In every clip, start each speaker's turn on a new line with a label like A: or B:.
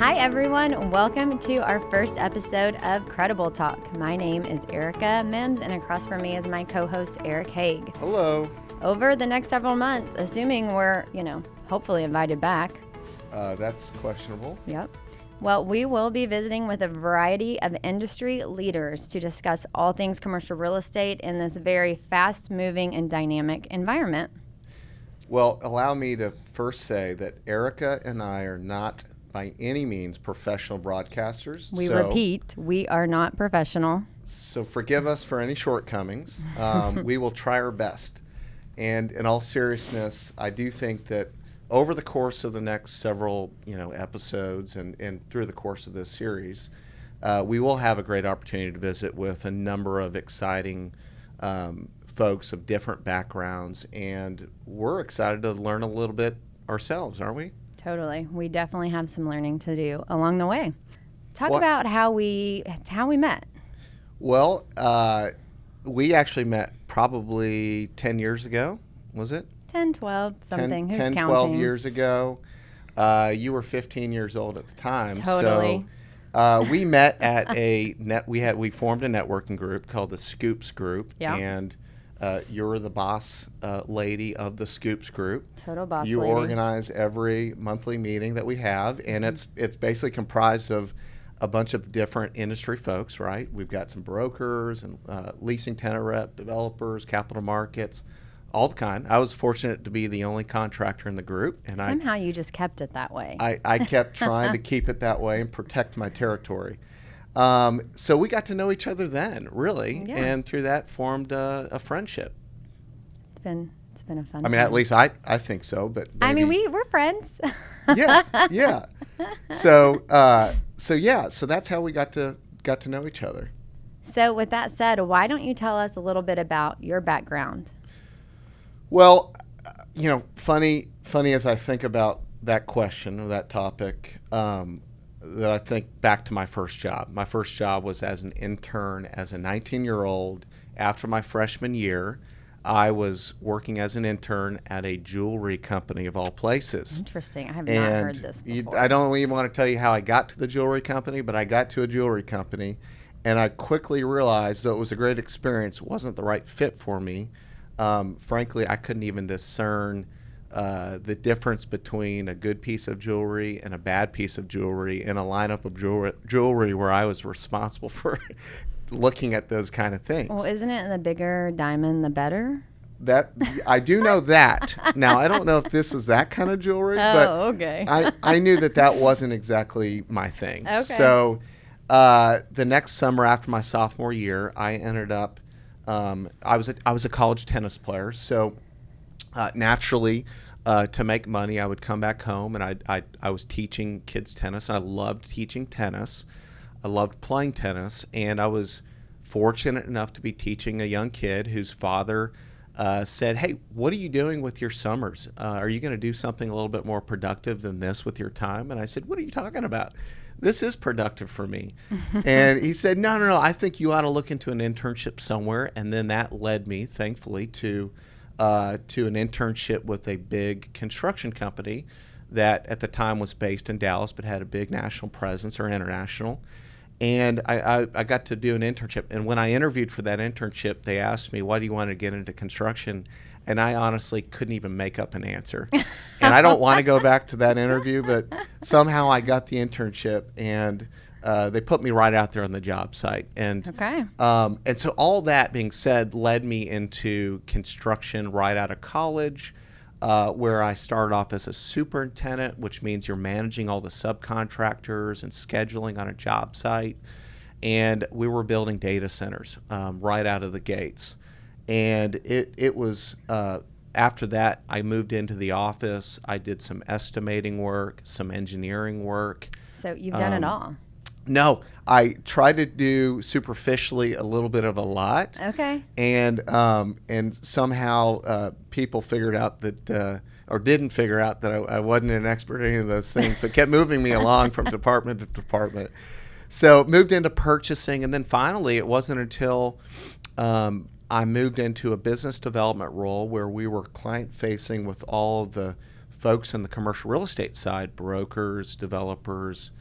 A: Hi, everyone. Welcome to our first episode of Credible Talk. My name is Aarica Mims, and across from me is my co-host, Eric Hage.
B: Hello.
A: Over the next several months, assuming we're, hopefully invited back.
B: That's questionable.
A: Yep. Well, we will be visiting with a variety of industry leaders to discuss all things commercial real estate in this very fast-moving and dynamic environment.
B: Well, allow me to first say that Aarica and I are not by any means professional broadcasters.
A: We repeat, we are not professional.
B: So forgive us for any shortcomings. We will try our best. And in all seriousness, I do think that over the course of the next several episodes and through the course of this series, we will have a great opportunity to visit with a number of exciting folks of different backgrounds. And we're excited to learn a little bit ourselves, aren't we?
A: Totally. We definitely have some learning to do along the way. Talk about how we met.
B: Well, we actually met probably 10 years ago, was it?
A: 10, 12, something. Who's
B: 10,
A: counting?
B: 12 years ago. You were 15 years old at the time.
A: Totally.
B: So we met at we formed a networking group called the Scoops Group.
A: Yeah.
B: And you're the boss lady of the Scoops Group.
A: Total boss
B: You
A: lady.
B: organize every monthly meeting that we have, and it's basically comprised of a bunch of different industry folks, right? We've got some brokers and leasing, tenant rep, developers, capital markets, all the kind. I was fortunate to be the only contractor in the group, and
A: Somehow you just kept it that way.
B: I kept trying to keep it that way and protect my territory. So we got to know each other then, really,
A: Yeah.
B: and through that formed a friendship.
A: It's been a fun.
B: I mean, at least I think so. But maybe,
A: we're friends.
B: yeah. So that's how we got to know each other.
A: So with that said, why don't you tell us a little bit about your background?
B: Well, funny as I think about that question or that topic, that I think back to my first job. My first job was as an intern, as a 19-year-old. After my freshman year, I was working as an intern at a jewelry company of all places.
A: Interesting. I have not heard this before.
B: I don't even want to tell you how I got to the jewelry company, but I got to a jewelry company, and I quickly realized, though it was a great experience, it wasn't the right fit for me. Frankly, I couldn't even discern the difference between a good piece of jewelry and a bad piece of jewelry in a lineup of jewelry where I was responsible for looking at those kind of things.
A: Well, isn't it the bigger diamond, the better?
B: That I do know that. Now, I don't know if this is that kind of jewelry, but
A: okay.
B: I knew that wasn't exactly my thing.
A: Okay.
B: So the next summer after my sophomore year, I ended up, I was a college tennis player, so naturally, to make money, I would come back home, and I was teaching kids tennis, and I loved teaching tennis. I loved playing tennis, and I was fortunate enough to be teaching a young kid whose father said, "Hey, what are you doing with your summers? Are you going to do something a little bit more productive than this with your time?" And I said, "What are you talking about? This is productive for me." And he said, No, I think you ought to look into an internship somewhere. And then that led me, thankfully, to an internship with a big construction company that at the time was based in Dallas but had a big national presence, or international. And I got to do an internship. And when I interviewed for that internship, they asked me, "Why do you want to get into construction?" And I honestly couldn't even make up an answer. And I don't want to go back to that interview, but somehow I got the internship, and they put me right out there on the job site. And
A: Okay.
B: And so all that being said led me into construction right out of college, where I started off as a superintendent, which means you're managing all the subcontractors and scheduling on a job site. And we were building data centers right out of the gates. And it was, after that, I moved into the office. I did some estimating work, some engineering work.
A: So you've done it all.
B: No, I tried to do superficially a little bit of a lot.
A: Okay.
B: And somehow people figured out that, or didn't figure out that I wasn't an expert in any of those things, but kept moving me along from department to department. So moved into purchasing, and then finally it wasn't until I moved into a business development role where we were client-facing with all of the folks in the commercial real estate side, brokers, developers,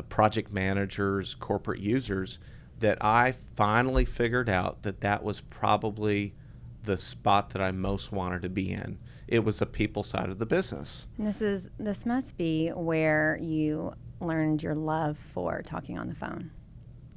B: project managers, corporate users, that I finally figured out that that was probably the spot that I most wanted to be in. It was the people side of the business.
A: This must be where you learned your love for talking on the phone.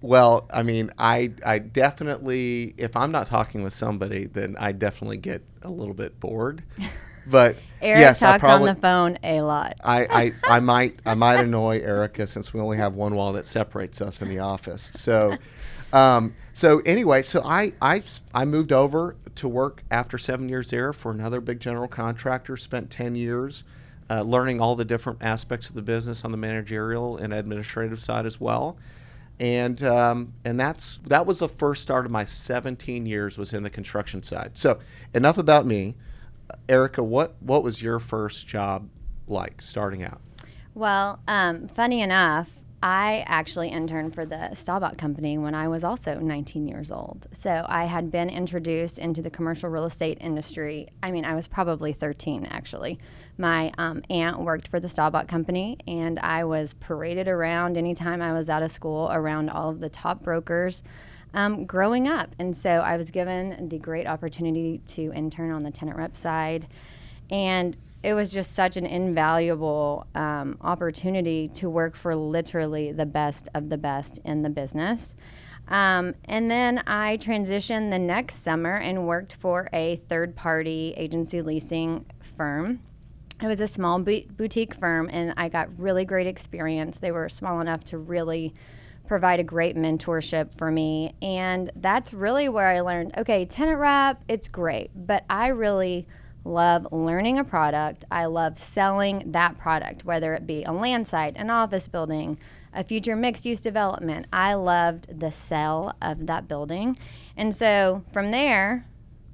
B: Well, I mean, I definitely, if I'm not talking with somebody, then I definitely get a little bit bored. But
A: Eric
B: yes,
A: talks on the phone a lot.
B: I might annoy Aarica since we only have one wall that separates us in the office. So, anyway, so I moved over to work after 7 years there for another big general contractor. Spent 10 years learning all the different aspects of the business on the managerial and administrative side as well. And that was the first start of my 17 years was in the construction side. So enough about me. Aarica, what was your first job like starting out?
A: Well, funny enough, I actually interned for the Staubach company when I was also 19 years old. So I had been introduced into the commercial real estate industry. I mean, I was probably 13, actually. My aunt worked for the Staubach company, and I was paraded around anytime I was out of school around all of the top brokers growing up. And so I was given the great opportunity to intern on the tenant rep side. And it was just such an invaluable opportunity to work for literally the best of the best in the business. And then I transitioned the next summer and worked for a third-party agency leasing firm. It was a small boutique firm, and I got really great experience. They were small enough to really provide a great mentorship for me. And that's really where I learned, okay, tenant rep, it's great, but I really love learning a product. I love selling that product, whether it be a land site, an office building, a future mixed-use development. I loved the sell of that building. And so from there,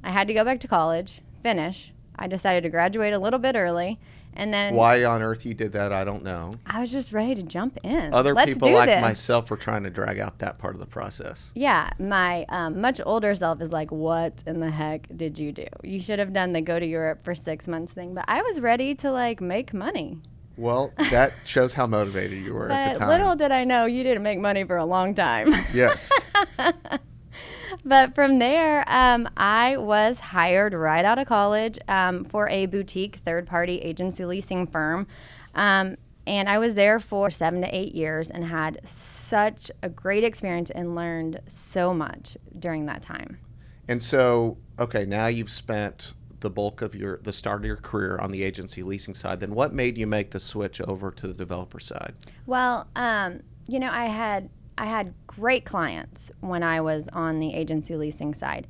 A: I had to go back to college, finish. I decided to graduate a little bit early. And then
B: why on earth you did that, I don't know.
A: I was just ready to jump in.
B: Other
A: Let's
B: people
A: do
B: like
A: this.
B: myself were trying to drag out that part of the process.
A: Yeah, my much older self is like, what in the heck did you do? You should have done the go to Europe for 6 months thing. But I was ready to like make money.
B: Well, that shows how motivated you were at the time.
A: Little did I know you didn't make money for a long time.
B: Yes.
A: But from there, I was hired right out of college for a boutique third-party agency leasing firm. And I was there for 7 to 8 years and had such a great experience and learned so much during that time.
B: And so, okay, now you've spent the bulk of the start of your career on the agency leasing side. Then what made you make the switch over to the developer side?
A: Well, I had great clients when I was on the agency leasing side.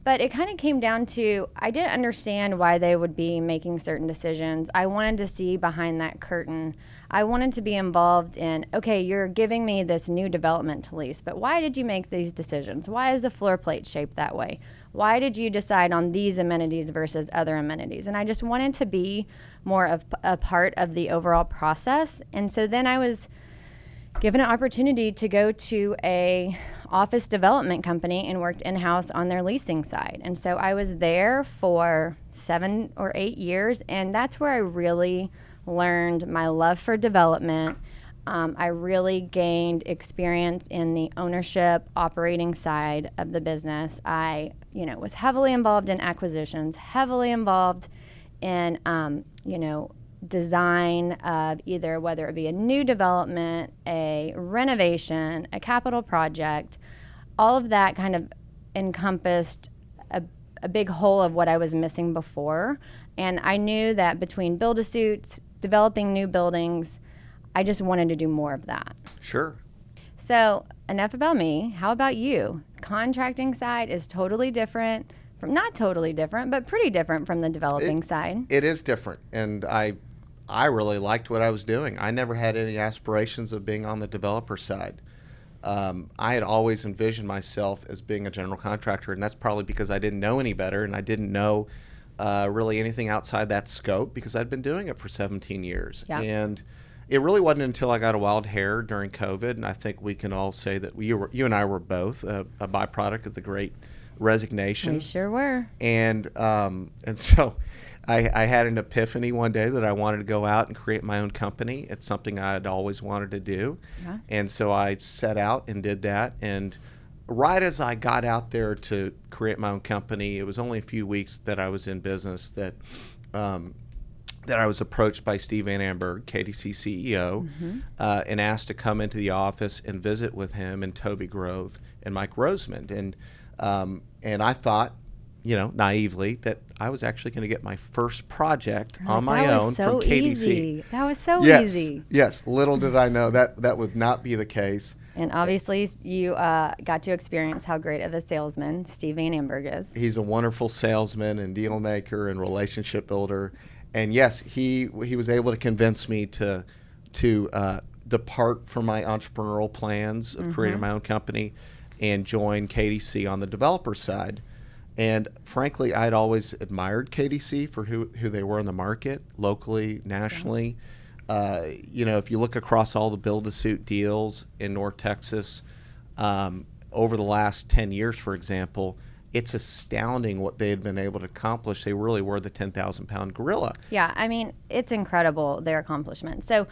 A: But it kind of came down to, I didn't understand why they would be making certain decisions. I wanted to see behind that curtain. I wanted to be involved in, okay, you're giving me this new development to lease, but why did you make these decisions? Why is the floor plate shaped that way? Why did you decide on these amenities versus other amenities? And I just wanted to be more of a part of the overall process. And so then I was given an opportunity to go to a office development company and worked in-house on their leasing side. And so I was there for 7 or 8 years, and that's where I really learned my love for development. I really gained experience in the ownership, operating side of the business. I, was heavily involved in acquisitions, heavily involved in, design of either whether it be a new development, a renovation, a capital project. All of that kind of encompassed a big hole of what I was missing before. And I knew that between build-to-suits, developing new buildings, I just wanted to do more of that.
B: Sure.
A: So enough about me. How about you? Contracting side is totally different from, not totally different, but pretty different from the developing side.
B: It is different. And I really liked what I was doing. I never had any aspirations of being on the developer side. I had always envisioned myself as being a general contractor, and that's probably because I didn't know any better, and I didn't know really anything outside that scope because I'd been doing it for 17 years.
A: Yeah.
B: And it really wasn't until I got a wild hair during COVID, and I think we can all say that you and I were both a byproduct of the Great Resignation.
A: We sure were.
B: And so I had an epiphany one day that I wanted to go out and create my own company. It's something I had always wanted to do.
A: Yeah.
B: And so I set out and did that. And right as I got out there to create my own company, it was only a few weeks that I was in business that I was approached by Steve Van Amberg, KDC CEO, and asked to come into the office and visit with him and Toby Grove and Mike Rosemond. And I thought, naively, that I was actually going to get my first project on my own from KDC.
A: Easy. That was so
B: yes,
A: easy.
B: Yes, little did I know that would not be the case.
A: And obviously, you got to experience how great of a salesman Steve Van Amberg is.
B: He's a wonderful salesman and deal maker and relationship builder. And yes, he was able to convince me to depart from my entrepreneurial plans of creating my own company and join KDC on the developer side. And frankly, I'd always admired KDC for who they were in the market, locally, nationally. If you look across all the build-to-suit deals in North Texas over the last 10 years, for example, it's astounding what they had been able to accomplish. They really were the 10,000-pound gorilla.
A: Yeah, I mean, it's incredible, their accomplishments. So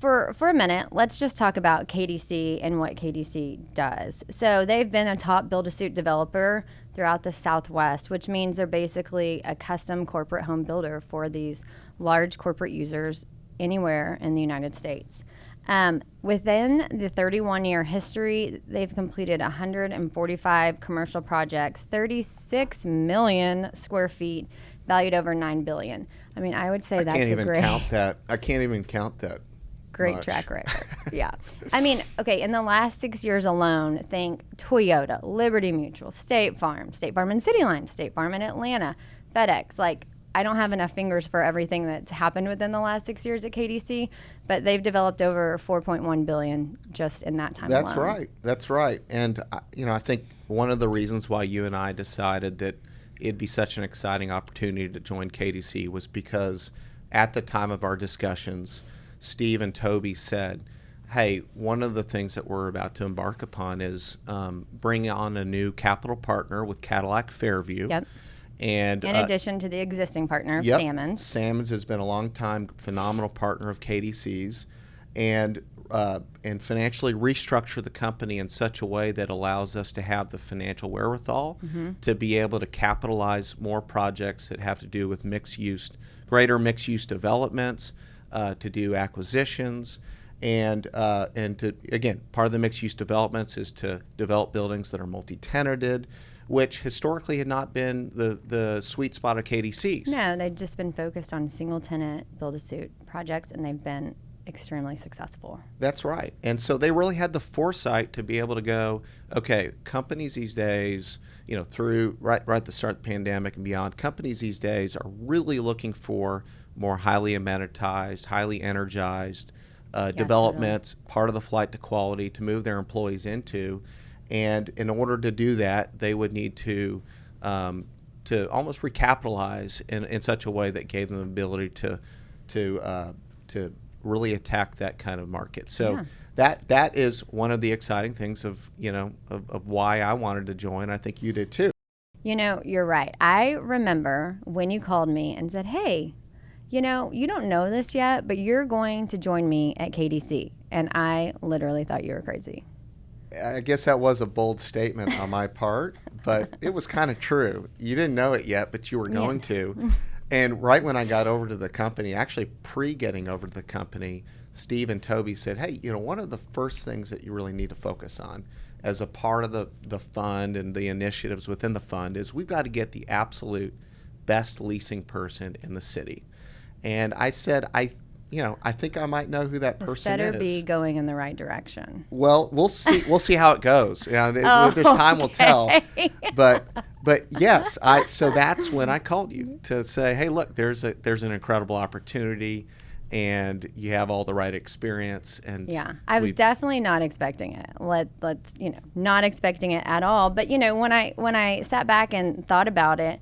A: for a minute, let's just talk about KDC and what KDC does. So they've been a top build-to-suit developer throughout the Southwest, which means they're basically a custom corporate home builder for these large corporate users anywhere in the United States. Within the 31-year history, they've completed 145 commercial projects, 36 million square feet, valued over $9 billion. I mean, I would say that's a great...
B: I can't even count that.
A: Great track record. Yeah. I mean, okay, in the last 6 years alone, think Toyota, Liberty Mutual, State Farm in CityLine, State Farm in Atlanta, FedEx. Like, I don't have enough fingers for everything that's happened within the last 6 years at KDC, but they've developed over $4.1 billion just in that time alone.
B: That's right. And, I think one of the reasons why you and I decided that it'd be such an exciting opportunity to join KDC was because at the time of our discussions, Steve and Toby said, hey, one of the things that we're about to embark upon is bring on a new capital partner with Cadillac Fairview.
A: Yep.
B: And
A: in addition to the existing partner of Salmons.
B: Salmons has been a long-time phenomenal partner of KDC's, and financially restructure the company in such a way that allows us to have the financial wherewithal to be able to capitalize more projects that have to do with greater mixed-use developments, to do acquisitions, and to, again, part of the mixed-use developments is to develop buildings that are multi-tenanted, which historically had not been the sweet spot of KDC's.
A: No, they've just been focused on single-tenant build-to-suit projects, and they've been extremely successful.
B: That's right. And so they really had the foresight to be able to go, okay, companies these days, through right at the start of the pandemic and beyond, companies these days are really looking for more highly amenitized, highly energized developments, totally. Part of the flight to quality to move their employees into. And in order to do that, they would need to almost recapitalize in such a way that gave them the ability to really attack that kind of market. So that is one of the exciting things of why I wanted to join. I think you did too.
A: You're right. I remember when you called me and said, hey, you don't know this yet, but you're going to join me at KDC. And I literally thought you were crazy.
B: I guess that was a bold statement on my part, but it was kind of true. You didn't know it yet, but you were going to. And right when I got over to the company, actually pre-getting over to the company, Steve and Toby said, hey, one of the first things that you really need to focus on as a part of the fund and the initiatives within the fund is we've got to get the absolute best leasing person in the city. And I said, I think I might know who that person is.
A: This better be going in the right direction.
B: Well, we'll see. We'll see how it goes. This time will tell. But yes, so that's when I called you to say, hey, look, there's an incredible opportunity, and you have all the right experience. And
A: I was definitely not expecting it. Let's not expecting it at all. But when I sat back and thought about it.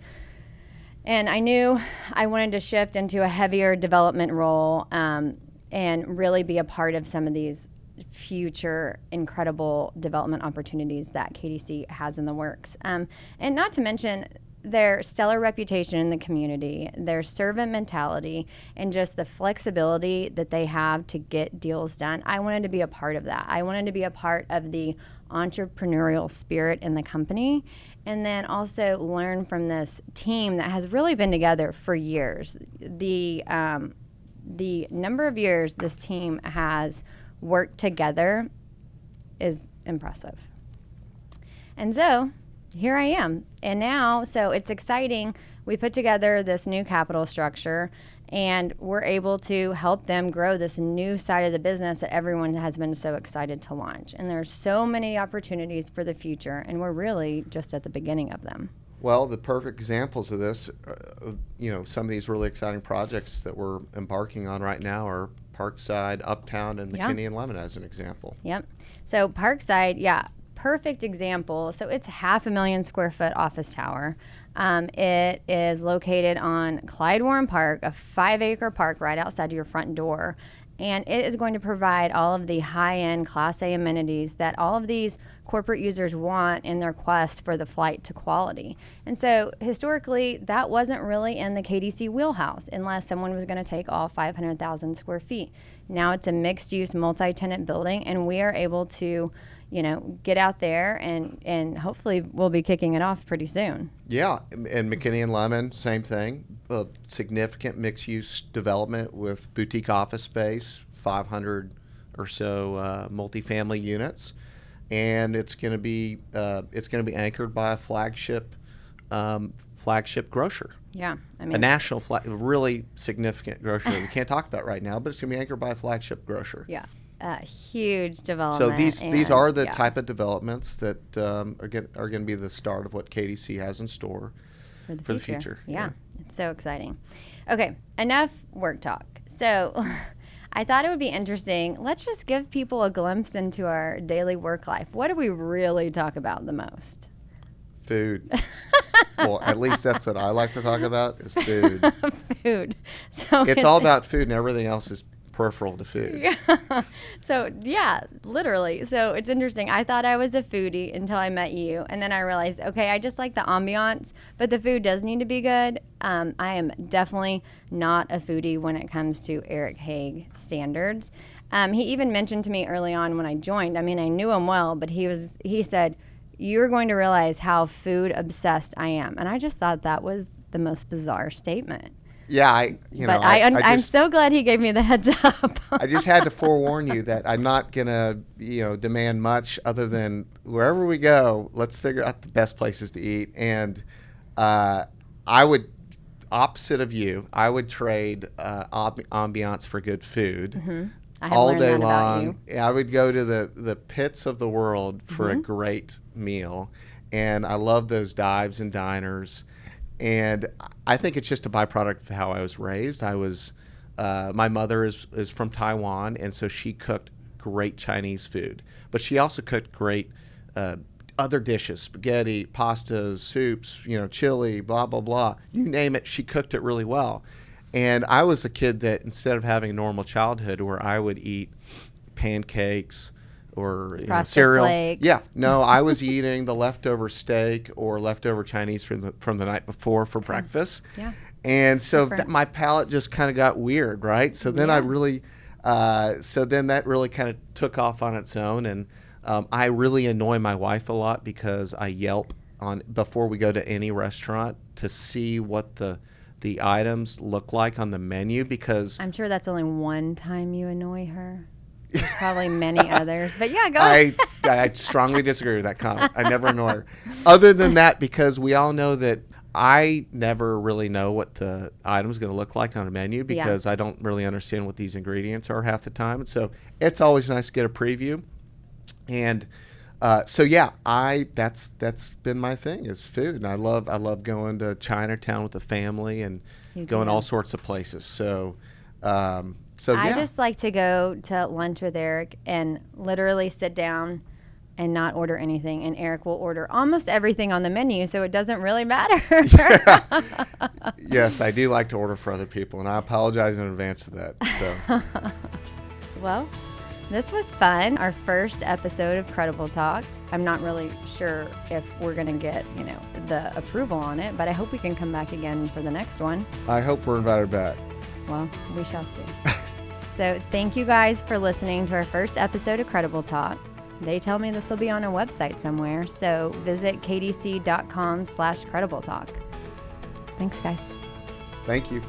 A: And I knew I wanted to shift into a heavier development role and really be a part of some of these future incredible development opportunities that KDC has in the works. And not to mention, their stellar reputation in the community, their servant mentality, and just the flexibility that they have to get deals done. I wanted to be a part of that. I wanted to be a part of the entrepreneurial spirit in the company, and then also learn from this team that has really been together for years. The number of years this team has worked together is impressive. And so here I am. And now, so it's exciting. We put together this new capital structure, and we're able to help them grow this new side of the business that everyone has been so excited to launch. And there's so many opportunities for the future, and we're really just at the beginning of them.
B: Well, the perfect examples of this, some of these really exciting projects that we're embarking on right now are Parkside, Uptown, and McKinney and Lemon as an example.
A: Yep. So Parkside, perfect example. So it's 500,000 square foot office tower. It is located on Clyde Warren Park, a 5-acre park right outside your front door. And it is going to provide all of the high-end Class A amenities that all of these corporate users want in their quest for the flight to quality. And so historically, that wasn't really in the KDC wheelhouse unless someone was going to take all 500,000 square feet. Now it's a mixed-use, multi-tenant building, and we are able to get out there and hopefully we'll be kicking it off pretty soon.
B: Yeah, and McKinney and Lemon, same thing. A significant mixed-use development with boutique office space, 500 or so multifamily units, and it's going to be anchored by a flagship grocer.
A: Yeah,
B: a national, really significant grocer that we can't talk about right now, but it's going to be anchored by a flagship grocer.
A: Yeah. Huge development.
B: So these are the type of developments that are going to be the start of what KDC has in store for the future.
A: Yeah, it's so exciting. Okay, enough work talk. So I thought it would be interesting. Let's just give people a glimpse into our daily work life. What do we really talk about the most?
B: Food. Well, at least that's what I like to talk about is food.
A: Food. So
B: it's all about food, and everything else is peripheral to food.
A: Yeah. So, literally. So it's interesting. I thought I was a foodie until I met you. And then I realized, okay, I just like the ambiance, but the food does need to be good. I am definitely not a foodie when it comes to Eric Hage standards. He even mentioned to me early on when I joined, I knew him well, but he said, you're going to realize how food obsessed I am. And I just thought that was the most bizarre statement.
B: Yeah,
A: I'm so glad he gave me the heads up.
B: I just had to forewarn you that I'm not gonna, demand much other than wherever we go, let's figure out the best places to eat. And I would, opposite of you, I would trade ambiance for good food.
A: Mm-hmm.
B: All day long. I would go to the pits of the world for a great meal, and I love those dives and diners. And I think it's just a byproduct of how I was raised. My mother is from Taiwan, and so she cooked great Chinese food. But she also cooked great other dishes, spaghetti, pastas, soups, chili, blah, blah, blah. You name it, she cooked it really well. And I was a kid that instead of having a normal childhood where I would eat pancakes or cereal.
A: Flakes.
B: Yeah, no, I was eating the leftover steak or leftover Chinese from the night before for breakfast.
A: Yeah.
B: And so my palate just kind of got weird, right? So then that really kind of took off on its own, and I really annoy my wife a lot because I Yelp before we go to any restaurant to see what the items look like on the menu, because
A: I'm sure that's only one time you annoy her. There's probably many others, but yeah, go ahead.
B: I strongly disagree with that comment. I never annoy her. Other than that, because we all know that I never really know what the item's going to look like on a menu because I don't really understand what these ingredients are half the time. And so it's always nice to get a preview. And that's been my thing is food. And I love going to Chinatown with the family and going all sorts of places. So I
A: just like to go to lunch with Eric and literally sit down and not order anything. And Eric will order almost everything on the menu, so it doesn't really matter.
B: Yes, I do like to order for other people, and I apologize in advance of that. So.
A: Well, this was fun. Our first episode of Credible Talk. I'm not really sure if we're going to get, the approval on it, but I hope we can come back again for the next one.
B: I hope we're invited back.
A: Well, we shall see. So thank you guys for listening to our first episode of Credible Talk. They tell me this will be on a website somewhere, so visit kdc.com/credibletalk. Thanks, guys.
B: Thank you.